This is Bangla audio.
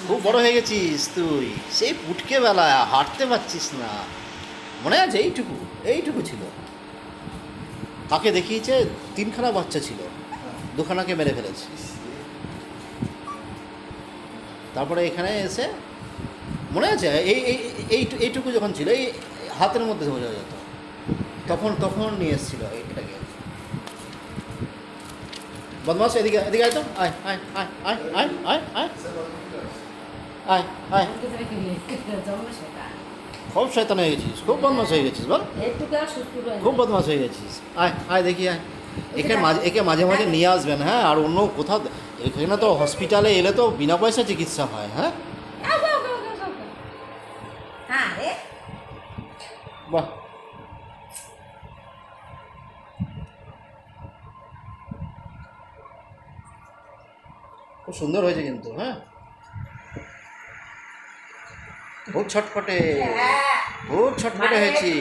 খুব বড় হয়ে গেছিস তুই, সেই পুটকে বেলা হাঁটতে পারছিস না, মনে আছে? এইটুকু এইটুকু ছিল, তাকে দেখিয়েছে 3খানা বাচ্চা ছিল, 2খানাকে মেরে ফেলেছে। তারপরে এখানে এসে মনে আছে এই এইটুকু যখন ছিল, এই হাতের মধ্যে বোঝা যেত, তখন তখন নিয়ে এসেছিল এটাকে। বদমাস, এদিকে এদিকে আয় তো, আয় আয় আয় আয় আয় আয় আয় আয় আয়। খুব শয়তান হয়ে গেছিস, খুব বদমাস হয়ে গেছিস, বল খুব বদমাস হয়ে গেছিস। আয় আয় দেখি আয়, একে মাঝে মাঝে নিয়ে আসবেন, হ্যাঁ? আর অন্য কোথাও, এখানে তো হসপিটালে এলে তো বিনা পয়সা চিকিৎসা হয়, হ্যাঁ? বাহ, খুব সুন্দর হয়েছে কিন্তু, হ্যাঁ? খুব ছটফটে, খুব ছটফটে হয়েছিস।